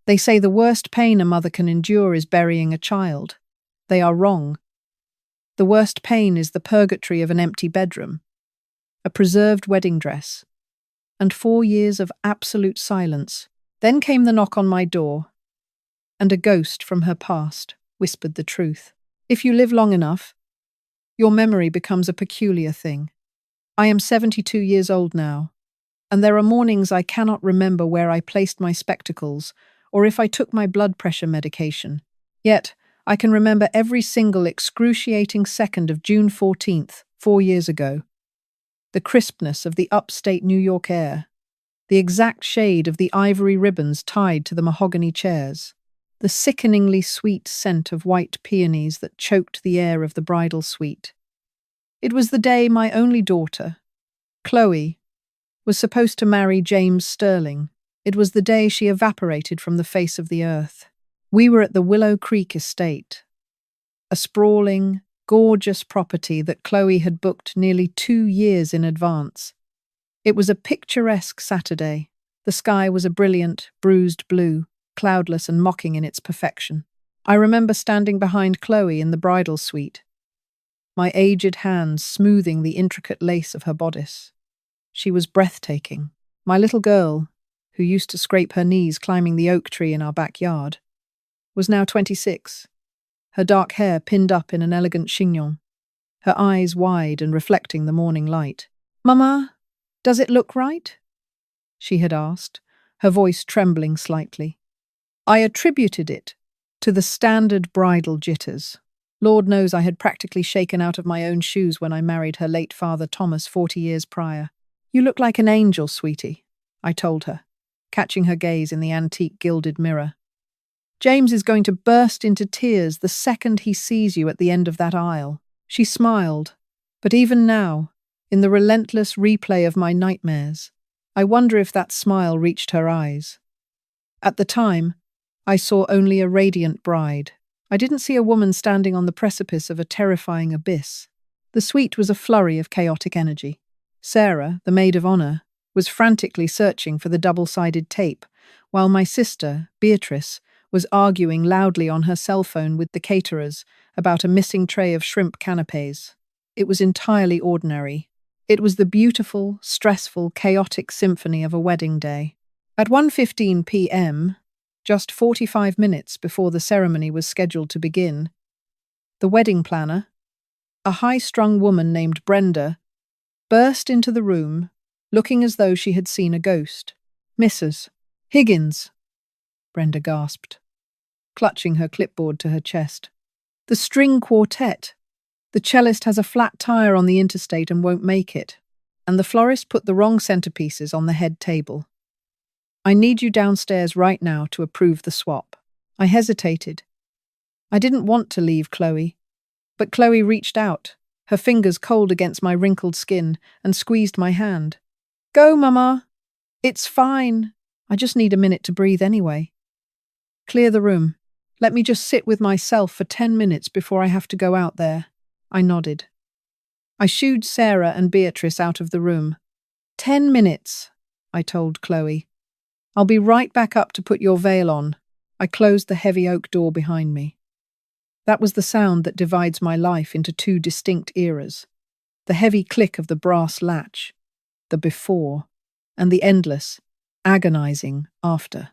They say the worst pain a mother can endure is burying a child. They are wrong. The worst pain is the purgatory of an empty bedroom, a preserved wedding dress, and 4 years of absolute silence. Then came the knock on my door, and a ghost from her past whispered the truth. If you live long enough, your memory becomes a peculiar thing. I am 72 years old now, and there are mornings I cannot remember where I placed my spectacles or if I took my blood pressure medication. Yet, I can remember every single excruciating second of June 14th, 4 years ago. The crispness of the upstate New York air, the exact shade of the ivory ribbons tied to the mahogany chairs, the sickeningly sweet scent of white peonies that choked the air of the bridal suite. It was the day my only daughter, Chloe, was supposed to marry James Sterling. It was the day she evaporated from the face of the earth. We were at the Willow Creek estate, a sprawling, gorgeous property that Chloe had booked nearly 2 years in advance. It was a picturesque Saturday. The sky was a brilliant, bruised blue, cloudless and mocking in its perfection. I remember standing behind Chloe in the bridal suite, my aged hands smoothing the intricate lace of her bodice. She was breathtaking. My little girl, who used to scrape her knees climbing the oak tree in our backyard, was now 26, her dark hair pinned up in an elegant chignon, her eyes wide and reflecting the morning light. "Mama, does it look right?" she had asked, her voice trembling slightly. I attributed it to the standard bridal jitters. Lord knows I had practically shaken out of my own shoes when I married her late father Thomas 40 years prior. "You look like an angel, sweetie," I told her, catching her gaze in the antique gilded mirror. "James is going to burst into tears the second he sees you at the end of that aisle." She smiled, but even now, in the relentless replay of my nightmares, I wonder if that smile reached her eyes. At the time, I saw only a radiant bride. I didn't see a woman standing on the precipice of a terrifying abyss. The suite was a flurry of chaotic energy. Sarah, the maid of honor, was frantically searching for the double-sided tape, while my sister, Beatrice, was arguing loudly on her cell phone with the caterers about a missing tray of shrimp canapes. It was entirely ordinary. It was the beautiful, stressful, chaotic symphony of a wedding day. At 1:15 p.m., just 45 minutes before the ceremony was scheduled to begin, the wedding planner, a high-strung woman named Brenda, burst into the room, looking as though she had seen a ghost. "Mrs. Higgins," Brenda gasped, clutching her clipboard to her chest. "The string quartet. The cellist has a flat tire on the interstate and won't make it, and the florist put the wrong centerpieces on the head table. I need you downstairs right now to approve the swap." I hesitated. I didn't want to leave Chloe, but Chloe reached out, her fingers cold against my wrinkled skin, and squeezed my hand. "Go, Mama. It's fine. I just need a minute to breathe anyway." "Clear the room. Let me just sit with myself for 10 minutes before I have to go out there." I nodded. I shooed Sarah and Beatrice out of the room. 10 minutes, I told Chloe. "I'll be right back up to put your veil on." I closed the heavy oak door behind me. That was the sound that divides my life into 2 distinct eras. The heavy click of the brass latch, the before, and the endless, agonizing after.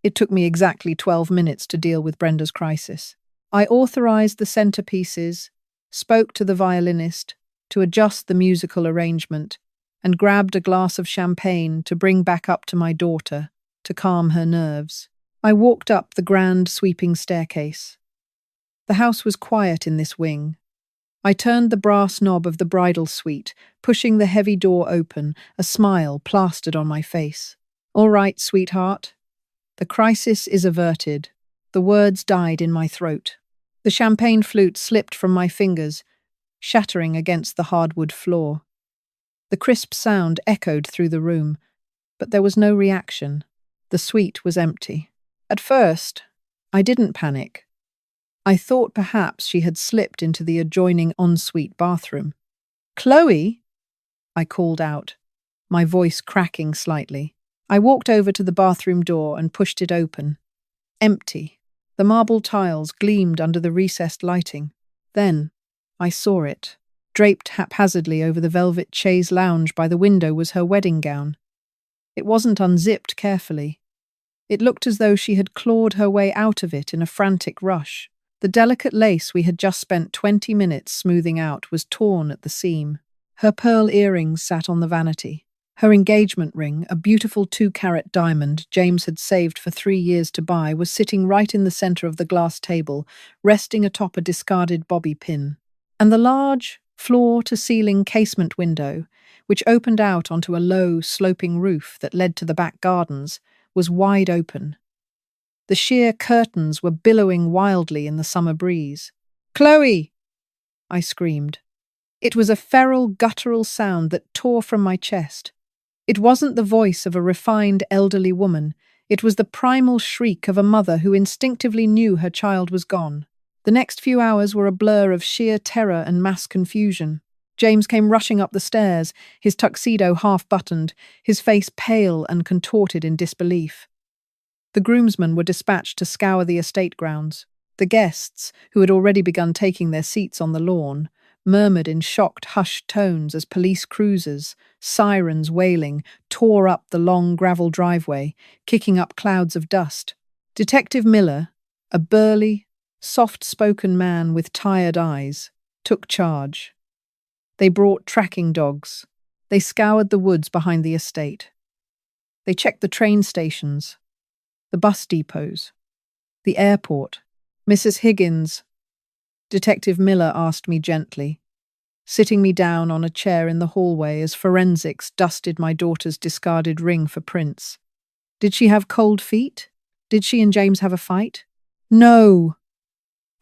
It took me exactly 12 minutes to deal with Brenda's crisis. I authorized the centerpieces, spoke to the violinist to adjust the musical arrangement, and grabbed a glass of champagne to bring back up to my daughter to calm her nerves. I walked up the grand sweeping staircase. The house was quiet in this wing. I turned the brass knob of the bridal suite, pushing the heavy door open, a smile plastered on my face. "All right, sweetheart. The crisis is averted." The words died in my throat. The champagne flute slipped from my fingers, shattering against the hardwood floor. The crisp sound echoed through the room, but there was no reaction. The suite was empty. At first, I didn't panic. I thought perhaps she had slipped into the adjoining ensuite bathroom. "Chloe!" I called out, my voice cracking slightly. I walked over to the bathroom door and pushed it open. Empty. The marble tiles gleamed under the recessed lighting. Then, I saw it. Draped haphazardly over the velvet chaise lounge by the window was her wedding gown. It wasn't unzipped carefully. It looked as though she had clawed her way out of it in a frantic rush. The delicate lace we had just spent 20 minutes smoothing out was torn at the seam. Her pearl earrings sat on the vanity. Her engagement ring, a beautiful 2-carat diamond James had saved for 3 years to buy, was sitting right in the center of the glass table, resting atop a discarded bobby pin. And the large, floor-to-ceiling casement window, which opened out onto a low, sloping roof that led to the back gardens, was wide open. The sheer curtains were billowing wildly in the summer breeze. "Chloe!" I screamed. It was a feral, guttural sound that tore from my chest. It wasn't the voice of a refined, elderly woman. It was the primal shriek of a mother who instinctively knew her child was gone. The next few hours were a blur of sheer terror and mass confusion. James came rushing up the stairs, his tuxedo half-buttoned, his face pale and contorted in disbelief. The groomsmen were dispatched to scour the estate grounds. The guests, who had already begun taking their seats on the lawn, murmured in shocked, hushed tones as police cruisers, sirens wailing, tore up the long gravel driveway, kicking up clouds of dust. Detective Miller, a burly, soft-spoken man with tired eyes, took charge. They brought tracking dogs. They scoured the woods behind the estate. They checked the train stations, the bus depots, the airport. "Mrs. Higgins," Detective Miller asked me gently, sitting me down on a chair in the hallway as forensics dusted my daughter's discarded ring for prints. "Did she have cold feet? Did she and James have a fight?" "No!"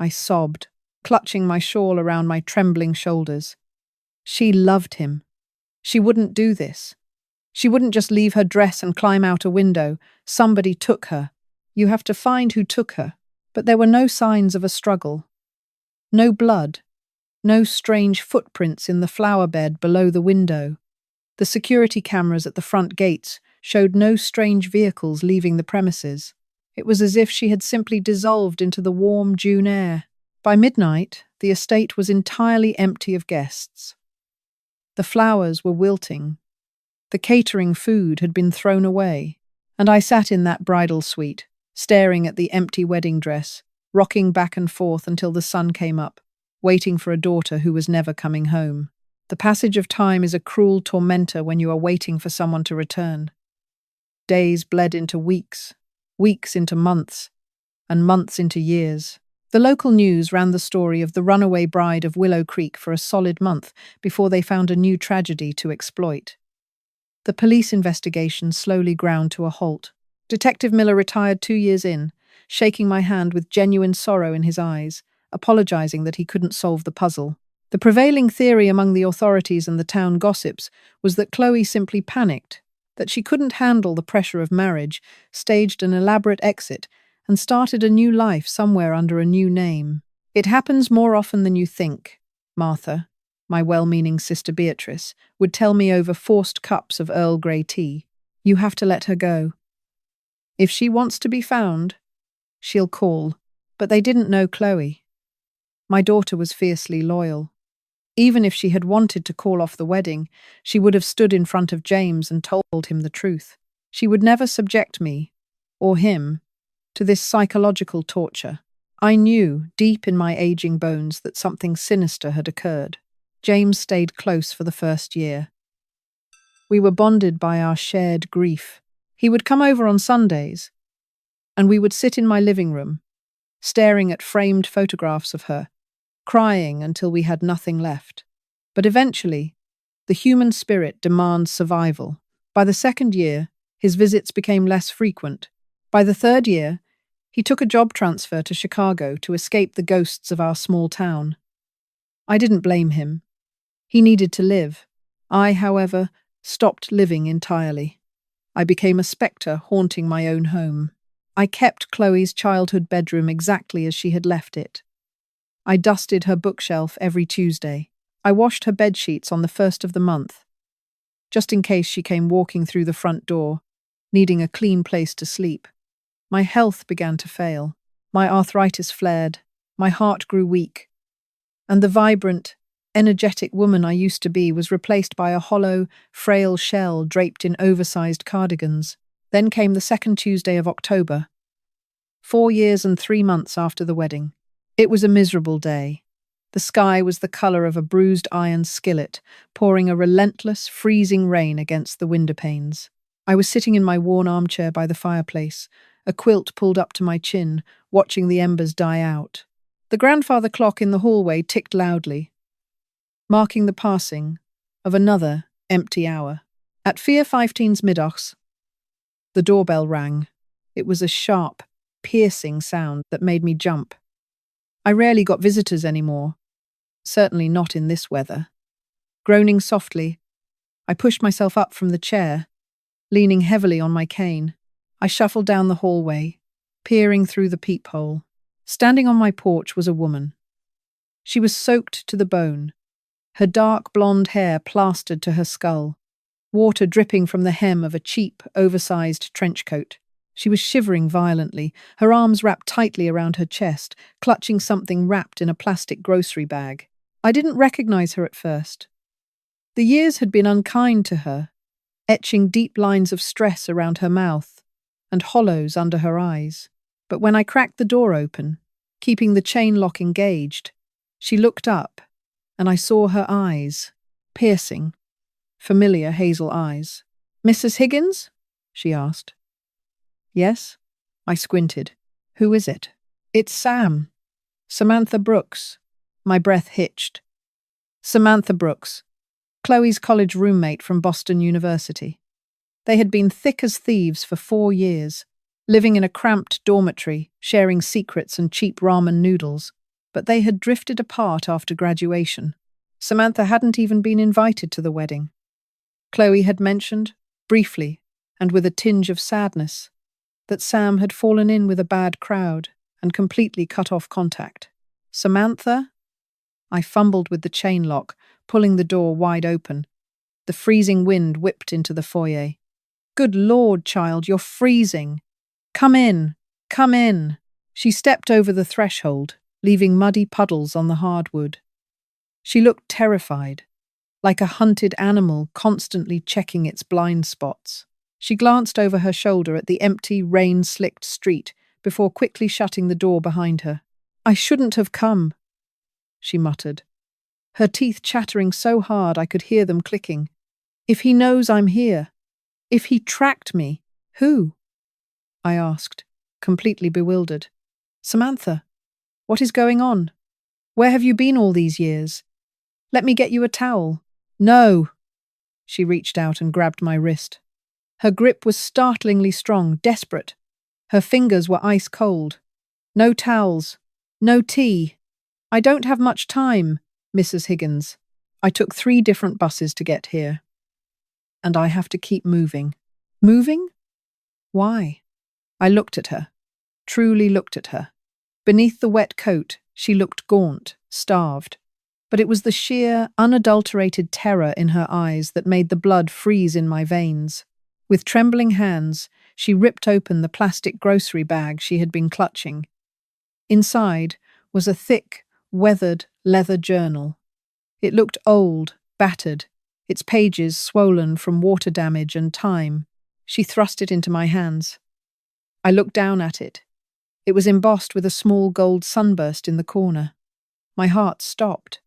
I sobbed, clutching my shawl around my trembling shoulders. She loved him. She wouldn't do this. She wouldn't just leave her dress and climb out a window. Somebody took her. You have to find who took her. But there were no signs of a struggle. No blood. No strange footprints in the flower bed below the window. The security cameras at the front gates showed no strange vehicles leaving the premises. It was as if she had simply dissolved into the warm June air. By midnight, the estate was entirely empty of guests. The flowers were wilting. The catering food had been thrown away, and I sat in that bridal suite, staring at the empty wedding dress, rocking back and forth until the sun came up, waiting for a daughter who was never coming home. The passage of time is a cruel tormentor when you are waiting for someone to return. Days bled into weeks, weeks into months, and months into years. The local news ran the story of the runaway bride of Willow Creek for a solid month before they found a new tragedy to exploit. The police investigation slowly ground to a halt. Detective Miller retired 2 years in, shaking my hand with genuine sorrow in his eyes, apologizing that he couldn't solve the puzzle. The prevailing theory among the authorities and the town gossips was that Chloe simply panicked, that she couldn't handle the pressure of marriage, staged an elaborate exit, and started a new life somewhere under a new name. "It happens more often than you think," Martha, my well-meaning sister Beatrice, would tell me over forced cups of Earl Grey tea. "You have to let her go. If she wants to be found, she'll call." But they didn't know Chloe. My daughter was fiercely loyal. Even if she had wanted to call off the wedding, she would have stood in front of James and told him the truth. She would never subject me, or him, to this psychological torture. I knew, deep in my aging bones, that something sinister had occurred. James stayed close for the first year. We were bonded by our shared grief. He would come over on Sundays, and we would sit in my living room, staring at framed photographs of her, crying until we had nothing left. But eventually, the human spirit demands survival. By the second year, his visits became less frequent. By the third year, he took a job transfer to Chicago to escape the ghosts of our small town. I didn't blame him. He needed to live. I, however, stopped living entirely. I became a spectre haunting my own home. I kept Chloe's childhood bedroom exactly as she had left it. I dusted her bookshelf every Tuesday. I washed her bedsheets on the first of the month, just in case she came walking through the front door, needing a clean place to sleep. My health began to fail. My arthritis flared. My heart grew weak. And the vibrant, energetic woman I used to be was replaced by a hollow, frail shell draped in oversized cardigans. Then came the second Tuesday of October, 4 years and 3 months after the wedding. It was a miserable day. The sky was the colour of a bruised iron skillet, pouring a relentless, freezing rain against the window panes. I was sitting in my worn armchair by the fireplace, a quilt pulled up to my chin, watching the embers die out. The grandfather clock in the hallway ticked loudly, marking the passing of another empty hour. At 4:15 middags, the doorbell rang. It was a sharp, piercing sound that made me jump. I rarely got visitors anymore, certainly not in this weather. Groaning softly, I pushed myself up from the chair, leaning heavily on my cane. I shuffled down the hallway, peering through the peephole. Standing on my porch was a woman. She was soaked to the bone, her dark blonde hair plastered to her skull, water dripping from the hem of a cheap, oversized trench coat. She was shivering violently, her arms wrapped tightly around her chest, clutching something wrapped in a plastic grocery bag. I didn't recognize her at first. The years had been unkind to her, etching deep lines of stress around her mouth and hollows under her eyes. But when I cracked the door open, keeping the chain lock engaged, she looked up, and I saw her eyes, piercing, familiar hazel eyes. "Mrs. Higgins?" she asked. "Yes?" I squinted. "Who is it?" "It's Sam. Samantha Brooks." My breath hitched. Samantha Brooks, Chloe's college roommate from Boston University. They had been thick as thieves for 4 years, living in a cramped dormitory, sharing secrets and cheap ramen noodles, but they had drifted apart after graduation. Samantha hadn't even been invited to the wedding. Chloe had mentioned, briefly, and with a tinge of sadness, that Sam had fallen in with a bad crowd and completely cut off contact. "Samantha?" I fumbled with the chain lock, pulling the door wide open. The freezing wind whipped into the foyer. "Good Lord, child, you're freezing. Come in, come in." She stepped over the threshold, leaving muddy puddles on the hardwood. She looked terrified, like a hunted animal constantly checking its blind spots. She glanced over her shoulder at the empty, rain-slicked street before quickly shutting the door behind her. "I shouldn't have come," she muttered, her teeth chattering so hard I could hear them clicking. "If he knows I'm here, if he tracked me, who?" I asked, completely bewildered. "Samantha, what is going on? Where have you been all these years? Let me get you a towel." "No." She reached out and grabbed my wrist. Her grip was startlingly strong, desperate. Her fingers were ice cold. "No towels. No tea. I don't have much time, Mrs. Higgins. I took 3 different buses to get here. And I have to keep moving." "Moving? Why?" I looked at her, truly looked at her. Beneath the wet coat, she looked gaunt, starved. But it was the sheer, unadulterated terror in her eyes that made the blood freeze in my veins. With trembling hands, she ripped open the plastic grocery bag she had been clutching. Inside was a thick, weathered leather journal. It looked old, battered, its pages swollen from water damage and time. She thrust it into my hands. I looked down at it. It was embossed with a small gold sunburst in the corner. My heart stopped.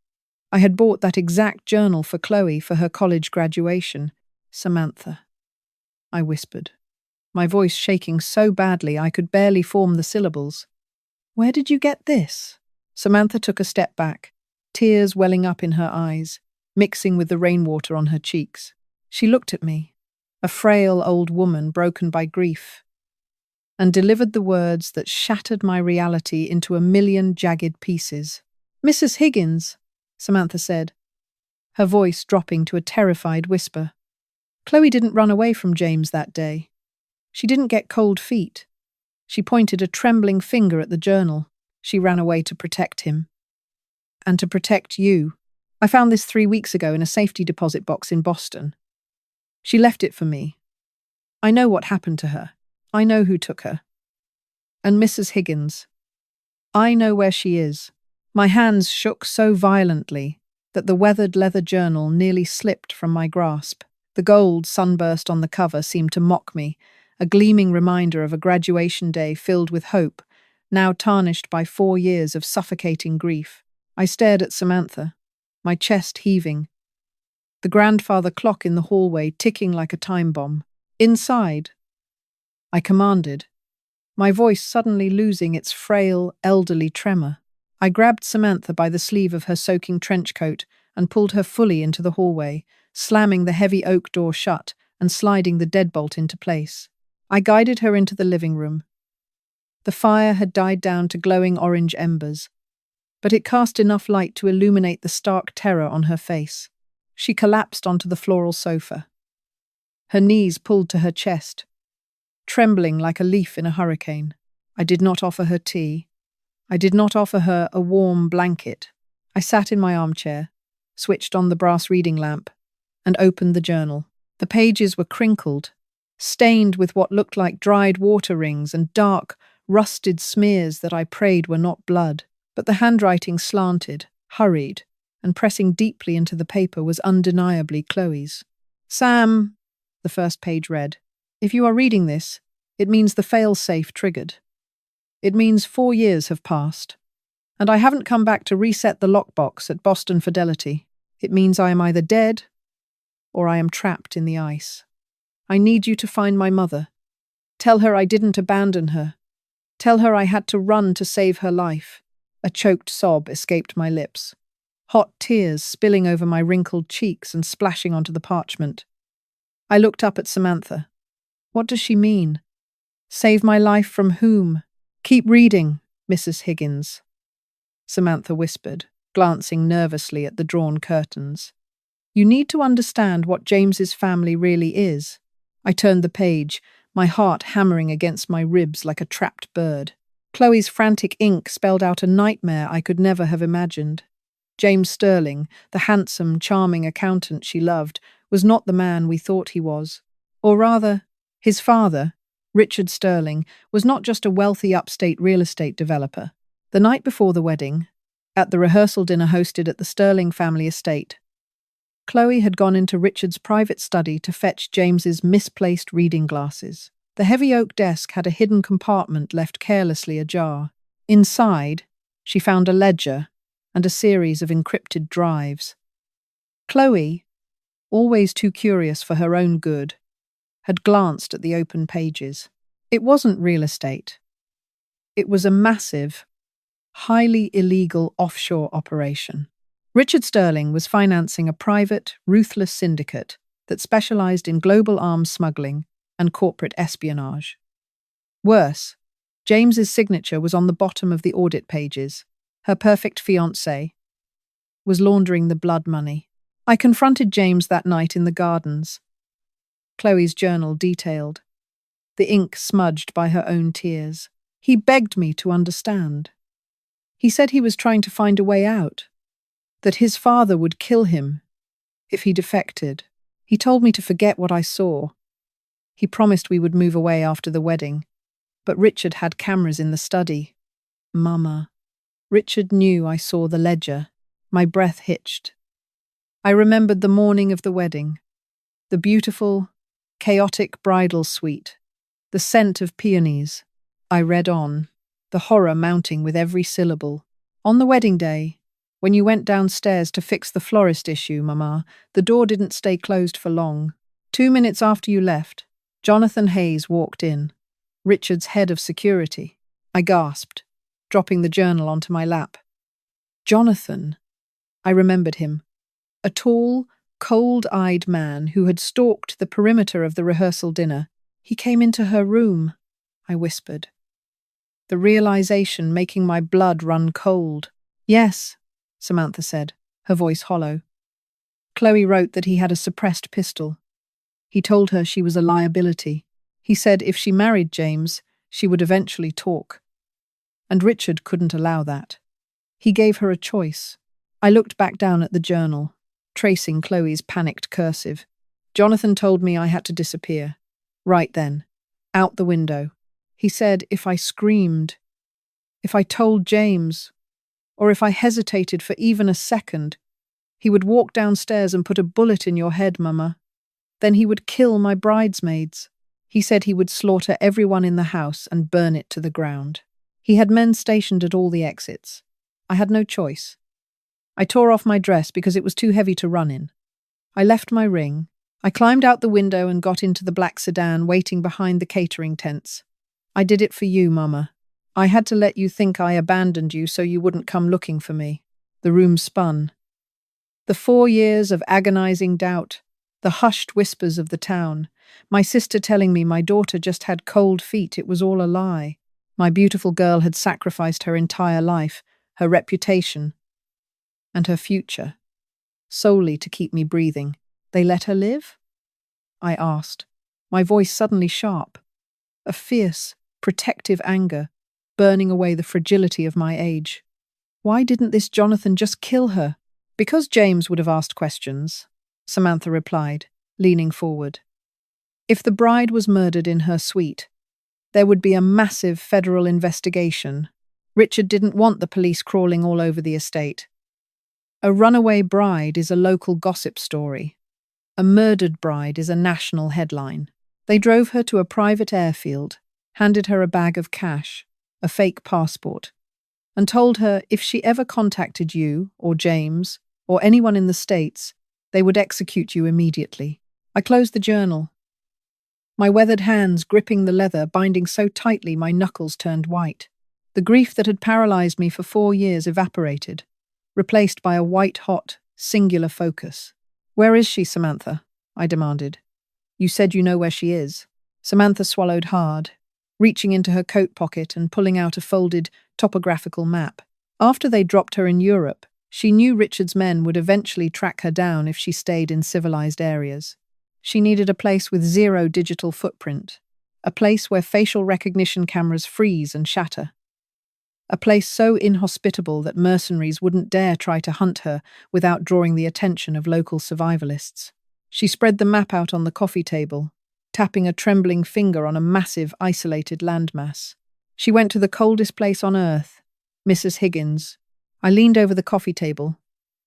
I had bought that exact journal for Chloe for her college graduation. "Samantha," I whispered, my voice shaking so badly I could barely form the syllables. "Where did you get this?" Samantha took a step back, tears welling up in her eyes, mixing with the rainwater on her cheeks. She looked at me, a frail old woman broken by grief, and delivered the words that shattered my reality into a million jagged pieces. "Mrs. Higgins," Samantha said, her voice dropping to a terrified whisper. "Chloe didn't run away from James that day. She didn't get cold feet." She pointed a trembling finger at the journal. "She ran away to protect him. And to protect you. I found this 3 weeks ago in a safety deposit box in Boston. She left it for me. I know what happened to her. I know who took her. And Mrs. Higgins. I know where she is. My hands shook so violently that the weathered leather journal nearly slipped from my grasp. The gold sunburst on the cover seemed to mock me, a gleaming reminder of a graduation day filled with hope, now tarnished by 4 years of suffocating grief. I stared at Samantha, my chest heaving, the grandfather clock in the hallway ticking like a time bomb. Inside, I commanded, my voice suddenly losing its frail, elderly tremor. I grabbed Samantha by the sleeve of her soaking trench coat and pulled her fully into the hallway, slamming the heavy oak door shut and sliding the deadbolt into place. I guided her into the living room. The fire had died down to glowing orange embers, but it cast enough light to illuminate the stark terror on her face. She collapsed onto the floral sofa, her knees pulled to her chest, trembling like a leaf in a hurricane. I did not offer her tea. I did not offer her a warm blanket. I sat in my armchair, switched on the brass reading lamp, and opened the journal. The pages were crinkled, stained with what looked like dried water rings and dark, rusted smears that I prayed were not blood. But the handwriting slanted, hurried, and pressing deeply into the paper was undeniably Chloe's. Sam, the first page read, if you are reading this, it means the fail-safe triggered. It means 4 years have passed, and I haven't come back to reset the lockbox at Boston Fidelity. It means I am either dead or I am trapped in the ice. I need you to find my mother. Tell her I didn't abandon her. Tell her I had to run to save her life. A choked sob escaped my lips, hot tears spilling over my wrinkled cheeks and splashing onto the parchment. I looked up at Samantha. What does she mean? Save my life from whom? Keep reading, Mrs. Higgins, Samantha whispered, glancing nervously at the drawn curtains. You need to understand what James's family really is. I turned the page, my heart hammering against my ribs like a trapped bird. Chloe's frantic ink spelled out a nightmare I could never have imagined. James Sterling, the handsome, charming accountant she loved, was not the man we thought he was. Or rather, his father, Richard Sterling, was not just a wealthy upstate real estate developer. The night before the wedding, at the rehearsal dinner hosted at the Sterling family estate, Chloe had gone into Richard's private study to fetch James's misplaced reading glasses. The heavy oak desk had a hidden compartment left carelessly ajar. Inside, she found a ledger and a series of encrypted drives. Chloe, always too curious for her own good, had glanced at the open pages. It wasn't real estate. It was a massive, highly illegal offshore operation. Richard Sterling was financing a private, ruthless syndicate that specialized in global arms smuggling and corporate espionage. Worse, James's signature was on the bottom of the audit pages. Her perfect fiancé was laundering the blood money. I confronted James that night in the gardens. Chloe's journal detailed, the ink smudged by her own tears. He begged me to understand. He said he was trying to find a way out, that his father would kill him if he defected. He told me to forget what I saw. He promised we would move away after the wedding, but Richard had cameras in the study. Mama. Richard knew I saw the ledger. My breath hitched. I remembered the morning of the wedding, the beautiful, chaotic bridal suite, the scent of peonies. I read on, the horror mounting with every syllable. On the wedding day, when you went downstairs to fix the florist issue, Mama, the door didn't stay closed for long. 2 minutes after you left, Jonathan Hayes walked in, Richard's head of security. I gasped, dropping the journal onto my lap. Jonathan. I remembered him. A tall, cold-eyed man who had stalked the perimeter of the rehearsal dinner. He came into her room, I whispered, the realization making my blood run cold. Yes, Samantha said, her voice hollow. Chloe wrote that he had a suppressed pistol. He told her she was a liability. He said if she married James, she would eventually talk. And Richard couldn't allow that. He gave her a choice. I looked back down at the journal, tracing Chloe's panicked cursive. Jonathan told me I had to disappear. Right then. Out the window. He said if I screamed, if I told James, or if I hesitated for even a second, he would walk downstairs and put a bullet in your head, Mama. Then he would kill my bridesmaids. He said he would slaughter everyone in the house and burn it to the ground. He had men stationed at all the exits. I had no choice. I tore off my dress because it was too heavy to run in. I left my ring. I climbed out the window and got into the black sedan waiting behind the catering tents. I did it for you, Mama. I had to let you think I abandoned you so you wouldn't come looking for me. The room spun. The 4 years of agonizing doubt, the hushed whispers of the town, my sister telling me my daughter just had cold feet, it was all a lie. My beautiful girl had sacrificed her entire life, her reputation, and her future, solely to keep me breathing. They let her live? I asked, my voice suddenly sharp, a fierce, protective anger, burning away the fragility of my age. Why didn't this Jonathan just kill her? Because James would have asked questions, Samantha replied, leaning forward. If the bride was murdered in her suite, there would be a massive federal investigation. Richard didn't want the police crawling all over the estate. A runaway bride is a local gossip story. A murdered bride is a national headline. They drove her to a private airfield, handed her a bag of cash, a fake passport, and told her if she ever contacted you, or James, or anyone in the States, they would execute you immediately. I closed the journal, my weathered hands gripping the leather, binding so tightly my knuckles turned white. The grief that had paralyzed me for 4 years evaporated, replaced by a white-hot, singular focus. Where is she, Samantha? I demanded. You said you know where she is. Samantha swallowed hard, reaching into her coat pocket and pulling out a folded topographical map. After they dropped her in Europe, she knew Richard's men would eventually track her down if she stayed in civilized areas. She needed a place with zero digital footprint, a place where facial recognition cameras freeze and shatter, a place so inhospitable that mercenaries wouldn't dare try to hunt her without drawing the attention of local survivalists. She spread the map out on the coffee table, tapping a trembling finger on a massive, isolated landmass. She went to the coldest place on earth, Mrs. Higgins. I leaned over the coffee table,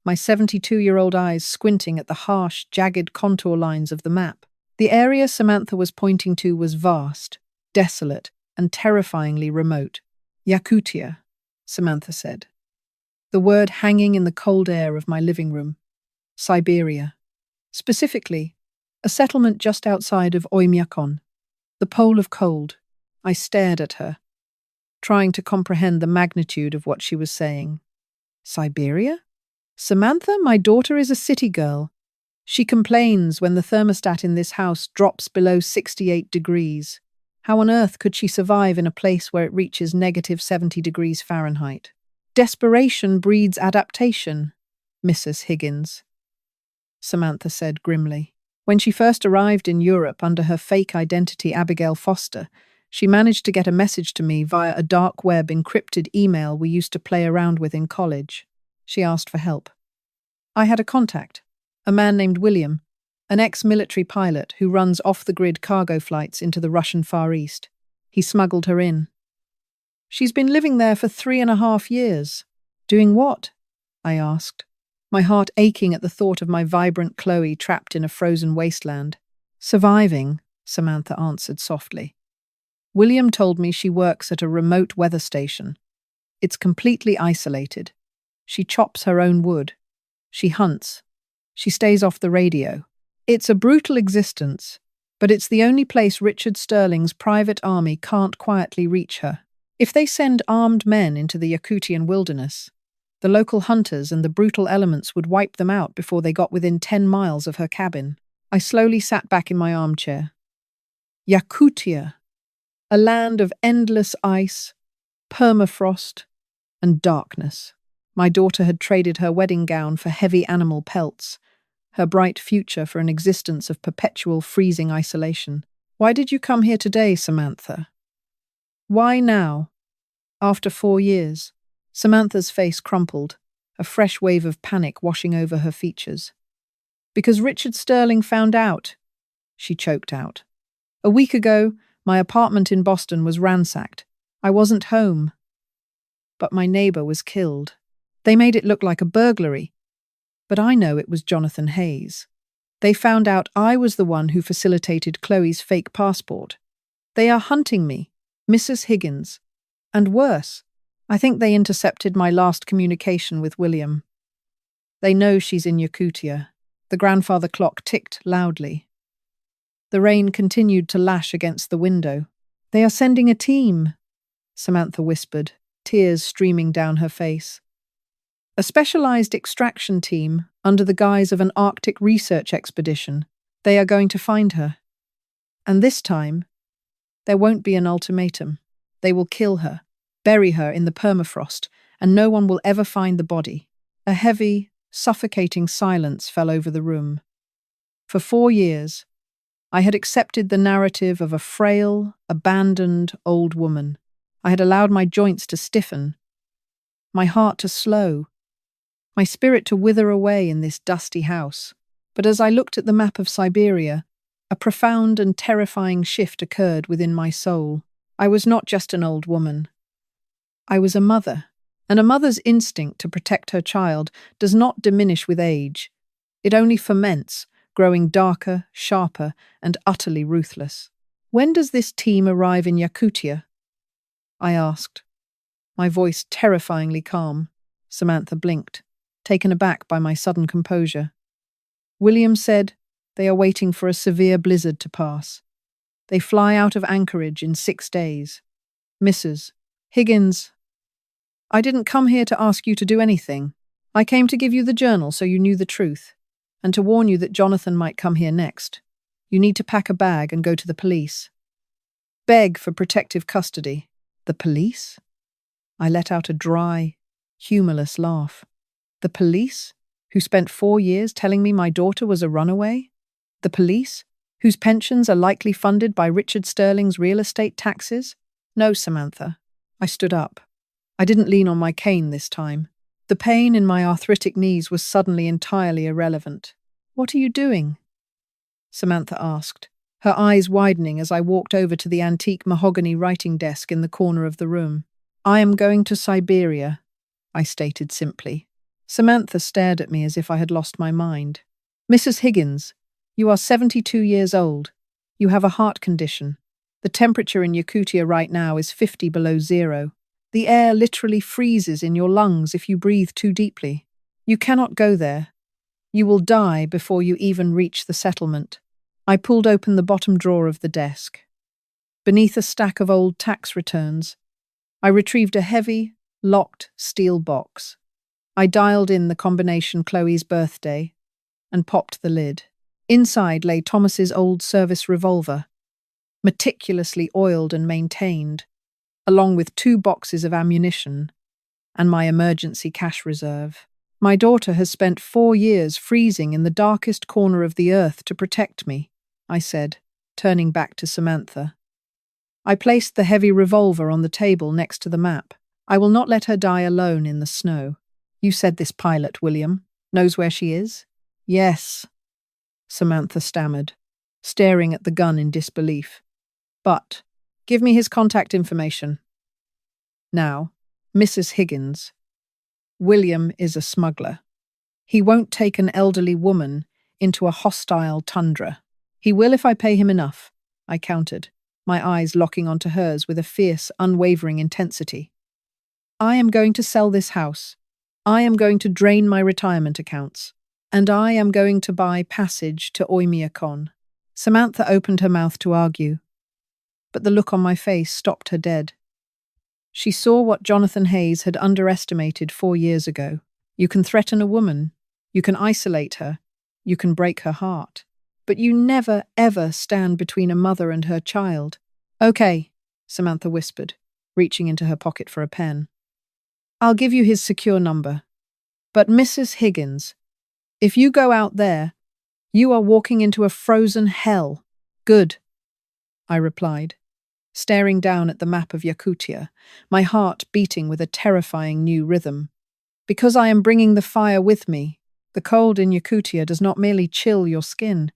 my 72-year-old eyes squinting at the harsh, jagged contour lines of the map. The area Samantha was pointing to was vast, desolate, and terrifyingly remote. Yakutia, Samantha said, the word hanging in the cold air of my living room. Siberia. Specifically, a settlement just outside of Oymyakon, the pole of cold. I stared at her, trying to comprehend the magnitude of what she was saying. Siberia? Samantha, my daughter is a city girl. She complains when the thermostat in this house drops below 68 degrees. How on earth could she survive in a place where it reaches negative 70 degrees Fahrenheit? Desperation breeds adaptation, Mrs. Higgins, Samantha said grimly. When she first arrived in Europe under her fake identity Abigail Foster, she managed to get a message to me via a dark web encrypted email we used to play around with in college. She asked for help. I had a contact, a man named William, an ex-military pilot who runs off-the-grid cargo flights into the Russian Far East. He smuggled her in. She's been living there for 3.5 years. Doing what? I asked, my heart aching at the thought of my vibrant Chloe trapped in a frozen wasteland. Surviving, Samantha answered softly. William told me she works at a remote weather station. It's completely isolated. She chops her own wood. She hunts. She stays off the radio. It's a brutal existence, but it's the only place Richard Sterling's private army can't quietly reach her. If they send armed men into the Yakutian wilderness, the local hunters and the brutal elements would wipe them out before they got within 10 miles of her cabin. I slowly sat back in my armchair. Yakutia, a land of endless ice, permafrost, and darkness. My daughter had traded her wedding gown for heavy animal pelts, her bright future for an existence of perpetual freezing isolation. Why did you come here today, Samantha? Why now? After 4 years. Samantha's face crumpled, a fresh wave of panic washing over her features. Because Richard Sterling found out, she choked out. A week ago, My apartment in Boston was ransacked. I wasn't home, but my neighbor was killed. They made it look like a burglary, but I know it was Jonathan Hayes. They found out I was the one who facilitated Chloe's fake passport. They are hunting me, Mrs. Higgins. And worse, I think they intercepted my last communication with William. They know she's in Yakutia. The grandfather clock ticked loudly. The rain continued to lash against the window. They are sending a team, Samantha whispered, tears streaming down her face. A specialized extraction team under the guise of an Arctic research expedition. They are going to find her. And this time, there won't be an ultimatum. They will kill her, bury her in the permafrost, and no one will ever find the body. A heavy, suffocating silence fell over the room. For 4 years, I had accepted the narrative of a frail, abandoned old woman. I had allowed my joints to stiffen, my heart to slow, my spirit to wither away in this dusty house. But as I looked at the map of Siberia, a profound and terrifying shift occurred within my soul. I was not just an old woman. I was a mother, and a mother's instinct to protect her child does not diminish with age. It only ferments, growing darker, sharper, and utterly ruthless. When does this team arrive in Yakutia? I asked, my voice terrifyingly calm. Samantha blinked, taken aback by my sudden composure. William said they are waiting for a severe blizzard to pass. They fly out of Anchorage in 6 days. Mrs. Higgins, I didn't come here to ask you to do anything. I came to give you the journal so you knew the truth, and to warn you that Jonathan might come here next. You need to pack a bag and go to the police. Beg for protective custody. The police? I let out a dry, humorless laugh. The police, who spent 4 years telling me my daughter was a runaway? The police, whose pensions are likely funded by Richard Sterling's real estate taxes? No, Samantha. I stood up. I didn't lean on my cane this time. The pain in my arthritic knees was suddenly entirely irrelevant. What are you doing? Samantha asked, her eyes widening as I walked over to the antique mahogany writing desk in the corner of the room. I am going to Siberia, I stated simply. Samantha stared at me as if I had lost my mind. Mrs. Higgins, you are 72 years old. You have a heart condition. The temperature in Yakutia right now is 50 below zero. The air literally freezes in your lungs if you breathe too deeply. You cannot go there. You will die before you even reach the settlement. I pulled open the bottom drawer of the desk. Beneath a stack of old tax returns, I retrieved a heavy, locked steel box. I dialed in the combination Chloe's birthday and popped the lid. Inside lay Thomas's old service revolver, meticulously oiled and maintained, along with 2 boxes of ammunition and my emergency cash reserve. My daughter has spent 4 years freezing in the darkest corner of the earth to protect me, I said, turning back to Samantha. I placed the heavy revolver on the table next to the map. I will not let her die alone in the snow. You said this pilot, William, knows where she is? Yes, Samantha stammered, staring at the gun in disbelief. But, give me his contact information. Now, Mrs. Higgins, William is a smuggler. He won't take an elderly woman into a hostile tundra. He will if I pay him enough, I countered, my eyes locking onto hers with a fierce, unwavering intensity. I am going to sell this house. I am going to drain my retirement accounts. And I am going to buy passage to Oymyakon. Samantha opened her mouth to argue, but the look on my face stopped her dead. She saw what Jonathan Hayes had underestimated 4 years ago. You can threaten a woman, you can isolate her, you can break her heart, but you never, ever stand between a mother and her child. Okay, Samantha whispered, reaching into her pocket for a pen. I'll give you his secure number. But Mrs. Higgins, if you go out there, you are walking into a frozen hell. Good, I replied, staring down at the map of Yakutia, my heart beating with a terrifying new rhythm. Because I am bringing the fire with me, the cold in Yakutia does not merely chill your skin.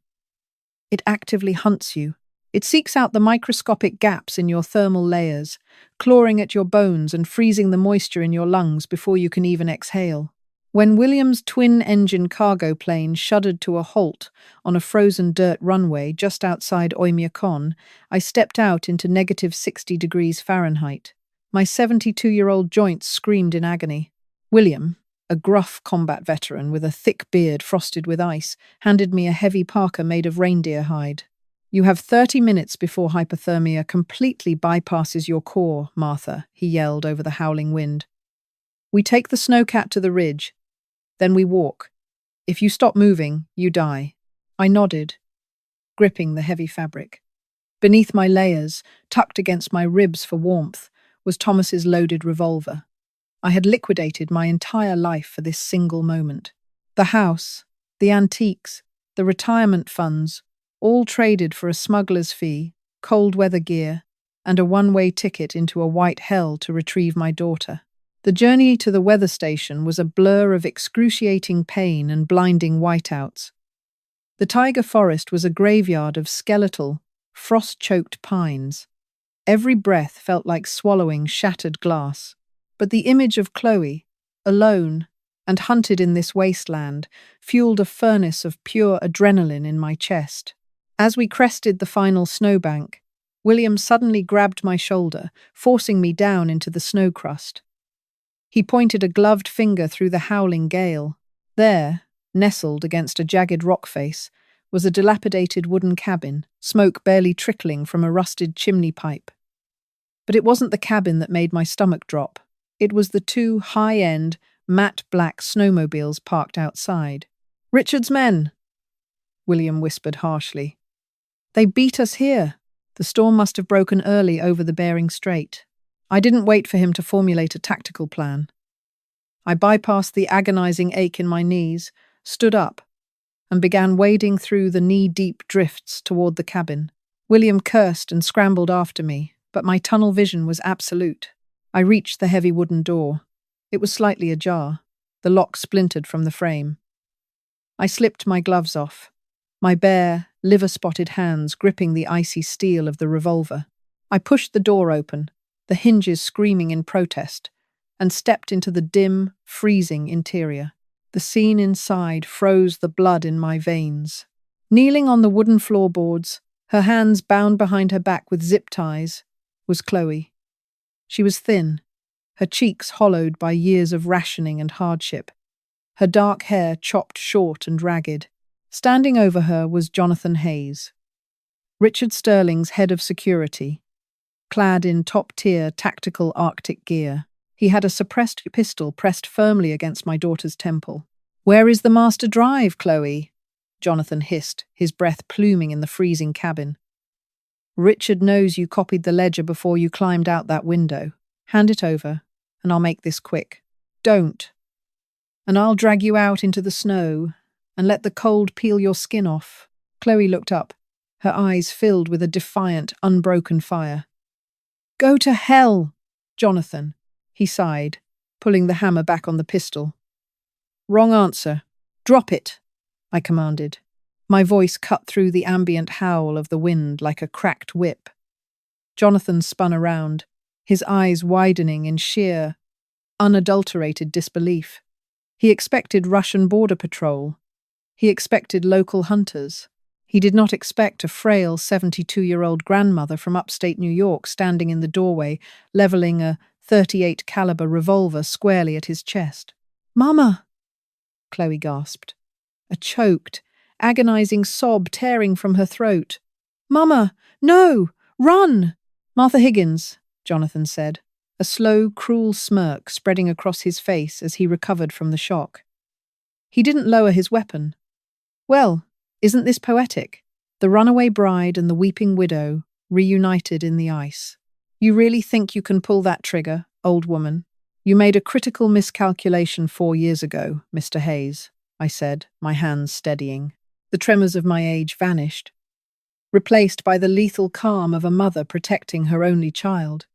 It actively hunts you. It seeks out the microscopic gaps in your thermal layers, clawing at your bones and freezing the moisture in your lungs before you can even exhale. When William's twin-engine cargo plane shuddered to a halt on a frozen dirt runway just outside Oymyakon, I stepped out into negative 60 degrees Fahrenheit. My 72-year-old joints screamed in agony. William, a gruff combat veteran with a thick beard frosted with ice, handed me a heavy parka made of reindeer hide. "You have 30 minutes before hypothermia completely bypasses your core, Martha," he yelled over the howling wind. "We take the snowcat to the ridge. Then we walk. If you stop moving, you die." I nodded, gripping the heavy fabric. Beneath my layers, tucked against my ribs for warmth, was Thomas's loaded revolver. I had liquidated my entire life for this single moment. The house, the antiques, the retirement funds, all traded for a smuggler's fee, cold weather gear, and a one-way ticket into a white hell to retrieve my daughter. The journey to the weather station was a blur of excruciating pain and blinding whiteouts. The Tiger Forest was a graveyard of skeletal, frost-choked pines. Every breath felt like swallowing shattered glass. But the image of Chloe, alone and hunted in this wasteland, fueled a furnace of pure adrenaline in my chest. As we crested the final snowbank, William suddenly grabbed my shoulder, forcing me down into the snow crust. He pointed a gloved finger through the howling gale. There, nestled against a jagged rock face, was a dilapidated wooden cabin, smoke barely trickling from a rusted chimney pipe. But it wasn't the cabin that made my stomach drop. It was the two high-end, matte black snowmobiles parked outside. "Richard's men," William whispered harshly. "They beat us here." The storm must have broken early over the Bering Strait. I didn't wait for him to formulate a tactical plan. I bypassed the agonizing ache in my knees, stood up, and began wading through the knee-deep drifts toward the cabin. William cursed and scrambled after me, but my tunnel vision was absolute. I reached the heavy wooden door. It was slightly ajar. The lock splintered from the frame. I slipped my gloves off, my bare, liver-spotted hands gripping the icy steel of the revolver. I pushed the door open, the hinges screaming in protest, and stepped into the dim, freezing interior. The scene inside froze the blood in my veins. Kneeling on the wooden floorboards, her hands bound behind her back with zip ties, was Chloe. She was thin, her cheeks hollowed by years of rationing and hardship, her dark hair chopped short and ragged. Standing over her was Jonathan Hayes, Richard Sterling's head of security, clad in top-tier tactical Arctic gear. He had a suppressed pistol pressed firmly against my daughter's temple. "Where is the master drive, Chloe?" Jonathan hissed, his breath pluming in the freezing cabin. "Richard knows you copied the ledger before you climbed out that window. Hand it over, and I'll make this quick." "Don't. And I'll drag you out into the snow and let the cold peel your skin off." Chloe looked up, her eyes filled with a defiant, unbroken fire. "Go to hell, Jonathan," he sighed, pulling the hammer back on the pistol. "Wrong answer. Drop it," I commanded. My voice cut through the ambient howl of the wind like a cracked whip. Jonathan spun around, his eyes widening in sheer, unadulterated disbelief. He expected Russian border patrol. He expected local hunters. He did not expect a frail 72-year-old grandmother from upstate New York standing in the doorway, leveling a .38 caliber revolver squarely at his chest. "Mama!" Chloe gasped, a choked, agonizing sob tearing from her throat. "Mama! No! Run!" "Martha Higgins," Jonathan said, a slow, cruel smirk spreading across his face as he recovered from the shock. He didn't lower his weapon. "Well, isn't this poetic? The runaway bride and the weeping widow reunited in the ice. You really think you can pull that trigger, old woman? You made a critical miscalculation 4 years ago, Mr. Hayes," I said, my hands steadying. The tremors of my age vanished, replaced by the lethal calm of a mother protecting her only child.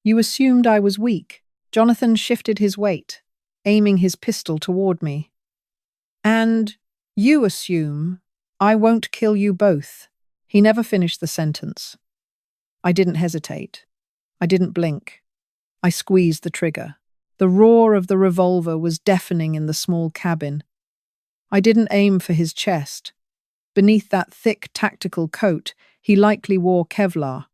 "You assumed I was weak." Jonathan shifted his weight, aiming his pistol toward me. "And you assume I won't kill you both." He never finished the sentence. I didn't hesitate. I didn't blink. I squeezed the trigger. The roar of the revolver was deafening in the small cabin. I didn't aim for his chest. Beneath that thick tactical coat, he likely wore Kevlar.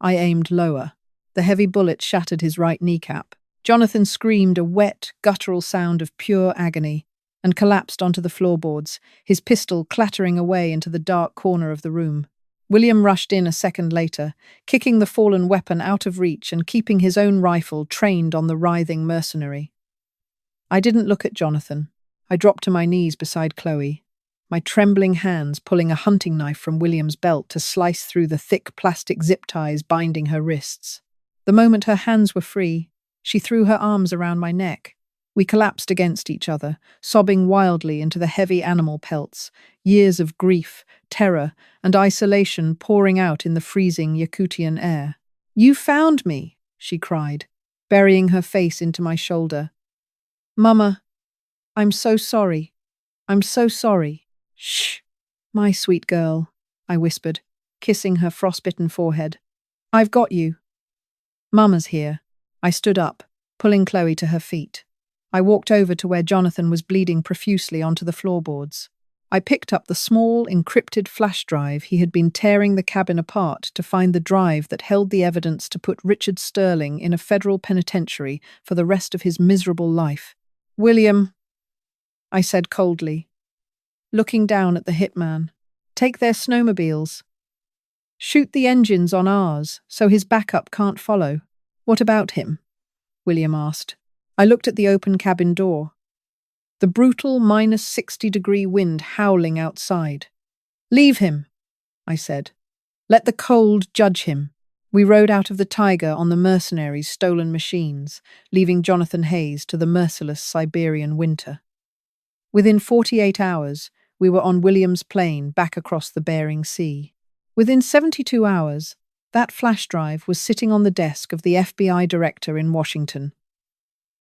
I aimed lower. The heavy bullet shattered his right kneecap. Jonathan screamed a wet, guttural sound of pure agony and collapsed onto the floorboards, his pistol clattering away into the dark corner of the room. William rushed in a second later, kicking the fallen weapon out of reach and keeping his own rifle trained on the writhing mercenary. I didn't look at Jonathan. I dropped to my knees beside Chloe, my trembling hands pulling a hunting knife from William's belt to slice through the thick plastic zip ties binding her wrists. The moment her hands were free, she threw her arms around my neck. We collapsed against each other, sobbing wildly into the heavy animal pelts, years of grief, terror, and isolation pouring out in the freezing Yakutian air. "You found me," she cried, burying her face into my shoulder. "Mama, I'm so sorry. I'm so sorry." "Shh, my sweet girl," I whispered, kissing her frostbitten forehead. "I've got you. Mama's here." I stood up, pulling Chloe to her feet. I walked over to where Jonathan was bleeding profusely onto the floorboards. I picked up the small, encrypted flash drive he had been tearing the cabin apart to find the drive that held the evidence to put Richard Sterling in a federal penitentiary for the rest of his miserable life. "William," I said coldly, looking down at the hitman, "take their snowmobiles. Shoot the engines on ours so his backup can't follow." "What about him?" William asked. I looked at the open cabin door. The brutal -60-degree wind howling outside. "Leave him," I said. "Let the cold judge him." We rode out of the Tiger on the mercenaries' stolen machines, leaving Jonathan Hayes to the merciless Siberian winter. Within 48 hours, we were on William's plane back across the Bering Sea. Within 72 hours, that flash drive was sitting on the desk of the FBI director in Washington.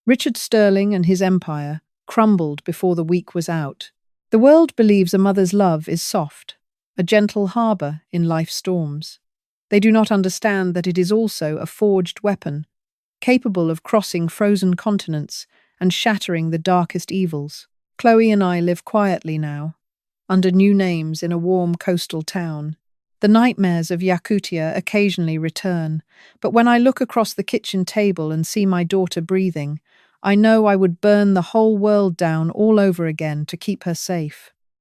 Richard Sterling and his empire crumbled before the week was out. The world believes a mother's love is soft, a gentle harbour in life's storms. They do not understand that it is also a forged weapon, capable of crossing frozen continents and shattering the darkest evils. Chloe and I live quietly now, under new names in a warm coastal town. The nightmares of Yakutia occasionally return, but when I look across the kitchen table and see my daughter breathing, I know I would burn the whole world down all over again to keep her safe.